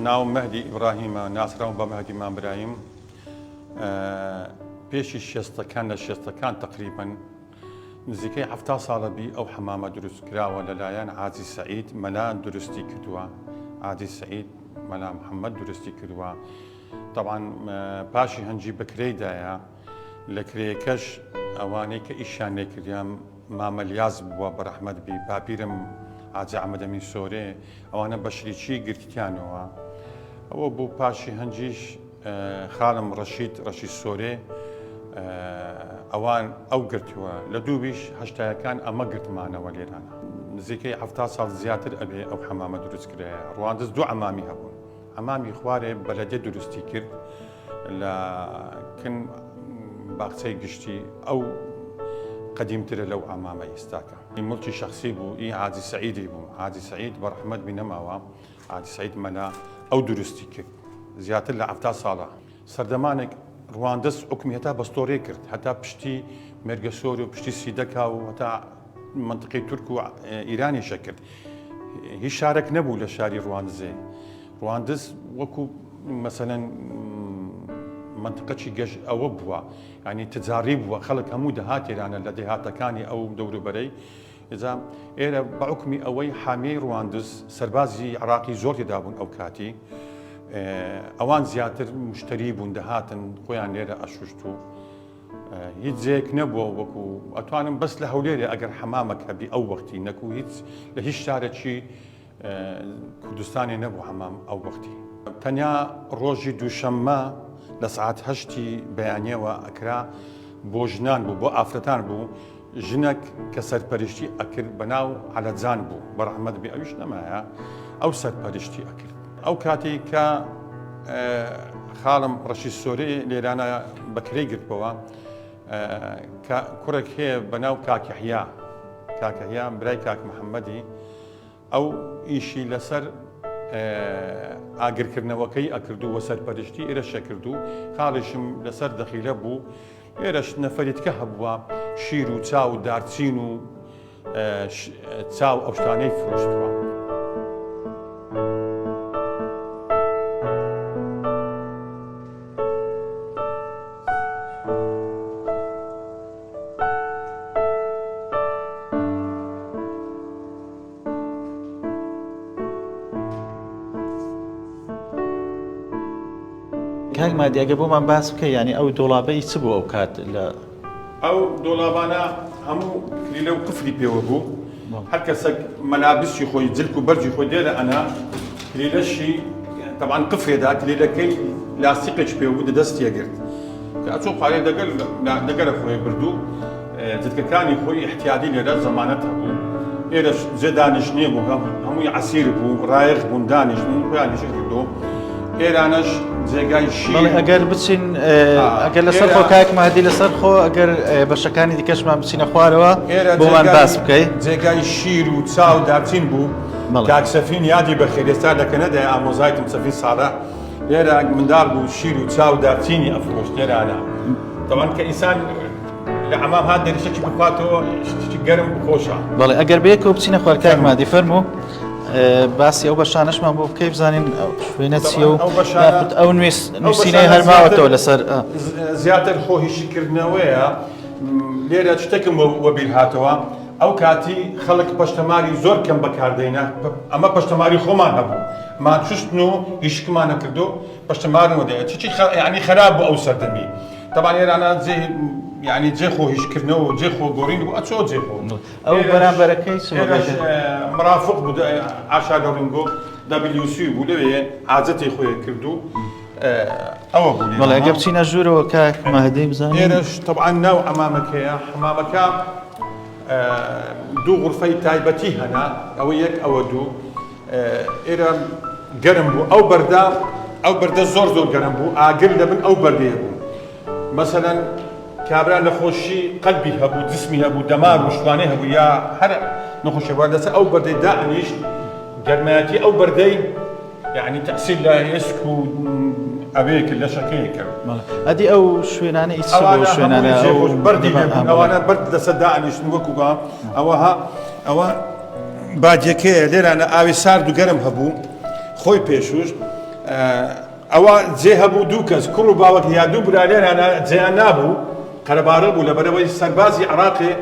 ناو مهدی ئیبراهیمە ناسراون بە مهدی مامبراهیم پێشی شێستەکان لە شێستەکان تقریباً نزیکەی 70 ساڵە بی ئەو حەمامە دروست کراوە لەلایەن عاجی سەعید مەلا دروستی کردووە. عاجی سەعید مەلا محەممەد دروستی کردووە. طبعاً پاشی هەنجی بەکرێدایە لە کرێکەش ئەوانەی کە ئیشان لێکردیان مامەلیاز بووە بەڕەحمەت بی باپیرم حاجی ئەحمەدەمین سۆرێ ئەوانە بە شریکی گرتیانەوە. ئەوە بوو پاشی هەنجیش خاڵم ڕەشید سۆرێ ئەوان ئەو گرتووە لە دووبیش هەشتایەکان ئەمە گرتمانەوە لێرانە. نزیکەی 70 ساڵ زیاتر ئەبێ ئەو حەمامە دروست کرایە. ڕواندز دوو عەمامی هەبوون. عەمامی خوارێ بەلەدێ دروستی کرد لە کن باخچەی گشتی ئەو قدیمترە لەو عەمامە ئێستاکە. مڵکی شخصی بوو ئی عاجی سەعیدی بوو. عاجی سەعید بەڕەحمەت بی نەماوە. عاجی سەعید مەلا ئەو دروستی کرد زیاتر لە 70 ساڵە. سەردەمانێک ڕواندز حکمی هەتا بەستۆرێ کرد هەتا پشتی مێرگەسۆر و پشتی سیدەکا و هەتا منطقەی تورک و ئیرانیشە کرد. هیچ شارێک نەبوو لە شاری ڕواندزێ. ڕواندز وەکو مەسەلەن منطقەی گەشت ئەوە بووە ینی تجاری بووە خەڵک هەموو دەهات ئێرانە لە دێهاتەکانی ئەو دەوروبەرەی ئێجا ئێرە بە حکمی ئەوەی حامیەی ڕواندز سەربازی عراقی زۆر تێدا بوون ئەو کاتی ئەوان زیاتر مشتری بوون دەهاتن خۆیان لێرە ئەشوشت و هیچ جێک نەبووە وەکو ئەتوانم بەس لە هەولێرە ئەگەر حەمامەک هەبی ئەو وەختی نەکو هیچ لە هیچ شارێکی کوردستانی نەبوو حەمام ئەو وەختی. تەنیا ڕۆژی دووشەممە لە سعات 8 بەیانیەوە ئەکرا بۆ ژنان بوو بۆ ئافرەتان بوو ژنێک کە سەرپەرشتی ئەکرد بەناو عەلەجان بوو بەڕەحمەت بێ ئەویش نەمایە ئەو سەرپەرشتی ئەکرد. ئەو کاتێک کە خاڵم ڕەشید سۆرێ لێرانە بەکرەی گرتبەوە کوڕێک هەیە بەناو کاک یەحیا برای کاک محەممەدی ئەو ئیشی لەسەر ئاگرکردنەوەکەی ئەکردو وە سەرپەرشتی ئێرەشە کردو خاڵیشم لەسەر دەخیلە بوو ئێرەش نەفەریتکە هەبووە شیر و چاو و دارچین و چاو ئەو شتانەی فرۆشتووە. کاک مادی ئەگە بۆمان باس بکە ینی ئەو دۆڵابەی چ بوو ئەو کات لە ئەو دۆڵابانە هەموو کلیلە و قفلی پێوە بوو هەر کەسێک مەلابسی خۆی جلک و بەرجی خۆی دێرە ئەنا کلیلەشی تەبعاً قفلێدا کلیلەکەی لاستیقێک پێوە بوو دەدەستیە گرت کە ئەچۆ پارێ دەگەرە خۆی بردو جلکەکانی خۆی احتیادی لێرە زەمانەت هەبوو ئێرەش جێ دانیشتنیە بوو هەمووی عەسیر بوو ڕایق بوون دانیشتن خۆیان نیشت کردو ئێرانەش جێگای شیر ئەگەر بچین ئەگەر لەسەر خۆ کاک مادی لەسەر خۆ ئەگەر بەشەکانی دیکەشمان بچینە خوارەوە بۆمان باس بکەیت جێگای شیر و چاو دارچین بوو کاک سەفین یادی بەخێر ئێستا لە کەنەدای ئامۆزایتم سەفین ساڵە لێرە منداڵ بوو شیر و چاو دارچینی ئەفرۆشت لێرانە تەوان کە ئینسان لە حەمام هات دەریشەکی بخواتەوە شتێکی گەرم خۆشە. بەڵێ ئەگەر بەیەکەوە بچینە خوار کاک مادی فەرموو باسی ئەو بەشانەشمان بۆ بکەی بزانین شوێنە چیە و ئەو نووسینەی هەرماوەتەوە لەسەر زیاتر خۆ هیشیکردنەوەیە لێرە شتێکم وەبیر هاتەوە ئەو کاتی خەڵک پەشتەماری زۆر کەم بەکاردێنە ئەمە پەشتەماری خۆمان هەبوو ماچشتن و هیشکمان نەکردو پەشتەمارن وەدەیە چی ینی خراپ بوو ئەو سەردەمی تەبان ئێرانە ینی جێخۆ هیشکردنەوە و جێخۆ گۆڕین بوو ئەچۆ جێخۆ ئەو بەرامبەرەکەی مرافق بوو ئاشا لەڕنگۆ WC بوو لەوێ حاجەتی خۆی کردو ئەوە بوو. بەڵێ ئەگە بچینە ژوورەوە کاک مادی بزانین ئێرەش تەبعاً ناو حەمامەکەیە حەمامەکە دوو غورفەی تایبەتی هەنا ئەوە یەک ئەوە دوو ئێرە گەرم بوو ئەو بەردە زۆر گەرم بوو ئاگر لەبن ئەو بەردەیە بوو مەسەلەن کابرا نەخۆشی قەلبی هەبوو جسمی هەبوو دەمار و شوانەی هەبوو یا هەر نەخۆشیەوە لەسەر ئەو بەردەی دائنیشت گەرمایەتی ئەو بەردەی یعنی تەأسیر لە هێسک و ئەوەیە کرد لە شەکەیە کرد. ئەدی ئەو شوێنانە ئیچ بۆ شوێنانە بەردی ئەوانە بەرد لەسەر دائنیشتن وەکوگا ئەوە باجەکەیە لێرانە ئاوی سارد و گەرم هەبوو خۆی پێشوشت ئەوە جێ هەبوو دوو کەس کوڕ و باوەک یا دوو برالێرانە جێیان نابوو قەرەباڕە بوو لەبەرەوەی سەربازی عێراقی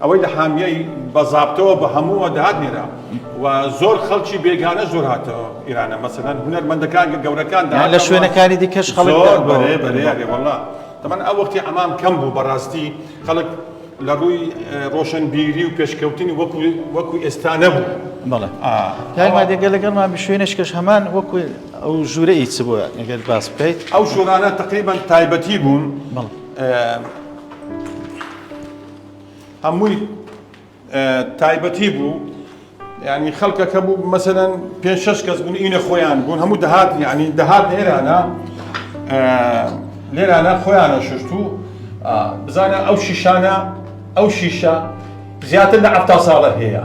ئەوەی لە حامیەی بەزابتەوە بە هەمووە دەهات نێرا و زۆر خەڵکی بێگانە زۆر هاتەوە ئیرانە مەسەلەن هونەرمەندەکان گەورەکان لە شوێنەکانی دیکەش خەڵک بەرێ وەڵا تەمان ئەو وەختی ئەمام کەم بوو بەڕاستی خەڵک لە ڕووی ڕۆشنبیری و پێشکەوتنی وەکو ئێستا نەبوو. بەڵێ کاکمادی ئەگەر لەگەڵمان بشوێنشکەش هەمان وەکو ئەو ژوورە ئیچ بووە ئەگەر باس بکەیت ئەو ژوورانە تقریبان تایبەتی بوون هەمووی تایبەتی بوو ینی خەڵکەکە بوو مەسەلەن 5-6 کەس بوون ئینە خۆیان بوون هەموو دەهات ینی دەهات لێرانە خۆیانە ششت و بزانە ئەو شیشە زیاتر لە 70 ساڵە هەیە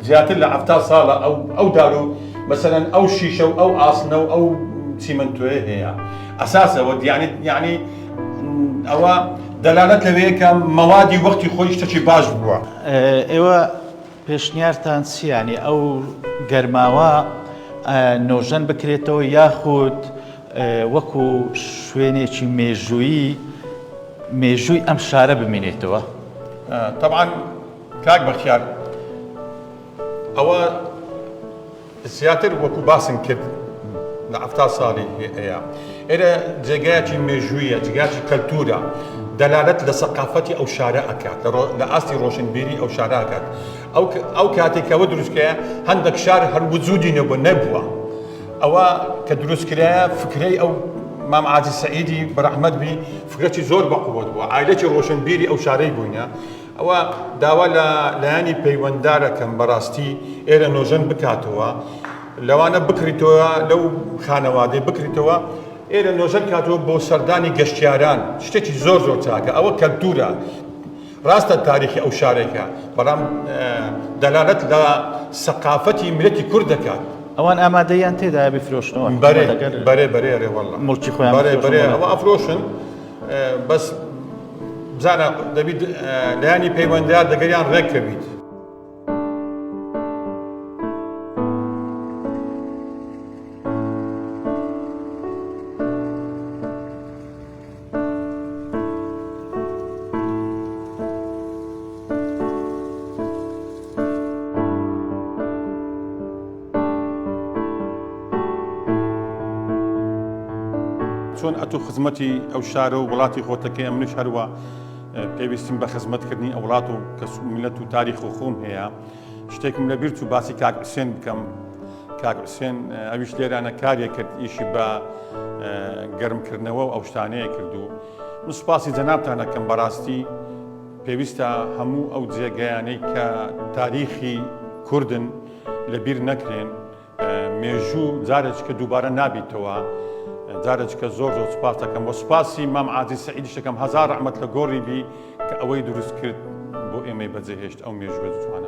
زیاتر لە 70 ساڵە ئەو دار و مەسەلەن ئەو شیشە و ئەو ئاسنە و ئەو چیمەنتۆیە هەیە ئەساسەوە یعنی ئەوە دەلالەت لەوەیە کە مەوادی وەختی خۆی شتێکی باش بووە. ئێوە پێشنیارتان چیانی ئەو گەرماوە نۆژەن بکرێتەوە یاخود وەکو شوێنێکی مێژووی ئەم شارە بمێنێتەوە؟ طبعا کاک بەختیار ئەوە زیاتر وەکو باسن کرد لە 70 ساڵی هەیە ئێرە جێگایەکی مێژوویە جێگایەکی کەلتورە دەلالەت لە سەقافەتی ئەو شارە ئەکات لە ئاستی ڕۆشنبیری ئەو شارە ئەکات ئەو کاتێکەوە دروستکەیە هەندێک شار هەر وجودی نەبووە ئەوە کە دروستکرایە فکرەی ئەو مام عازی سەعیدی بەڕەحمەت بی فکرەی زۆر بەقووەت بووە عایلەی ڕۆشنبیری ئەو شارەی بووینە ئەوە داوا لە لایانی پەیوەنددارەکەم بەڕاستی ئێرە نۆژەن بکاتەوە لەوانە بکریتەوە لەو خانەوادەی بکریتەوە ئێرە نۆژەن کاتەوە بۆ سەردانی گەشتیاران شتێکی زۆر چاکە ئەوە کەلتورە ڕاستە تاریخی ئەو شارێکە بەڵام دەلالەت لە سەقافەتی ملەتی کورد دەکات ئەوان ئامادەیان تێدایە بفرۆشنەوە بەرێ وەڵڵا مڵکی خۆیان بەرێ ئەوە ئەفرۆشن بەس بزانە دەبیت لایانی پەیوەندیار دەگەریان ڕێککەویت. چۆن ئەتو خزمەتی ئەو شارە و وڵاتی خۆتەکەی منش هەروە پێویستیم بە خزمەتکردنی ئەو وڵات و کەس و میلەت و تاریخ و خۆم هەیە شتێکم لەبیر چوو باسی کاک حوسێن بکەم. کاک حوسێن ئەویش لێرانە کارێک کرد ئیشی بە گەرمکردنەوە و ئەو شتانەیە کرد و من سوپاسی جەنابتان دەکەم بەڕاستی پێویستە هەموو ئەو جێگەیانەی کە تاریخی کوردن لەبیر نەکرێن مێژوو جارێک کە دووبارە نابیتەوە جارێککە زۆر سوپاس دەکەم بۆ سوپاسی مام عازی سەعیدی شەکەم هەزار ڕەحمەت لە گۆڕی بی کە ئەوەی دروست کرد بۆ ئێمەی بەجێهێشت ئەو مێژووە جوان.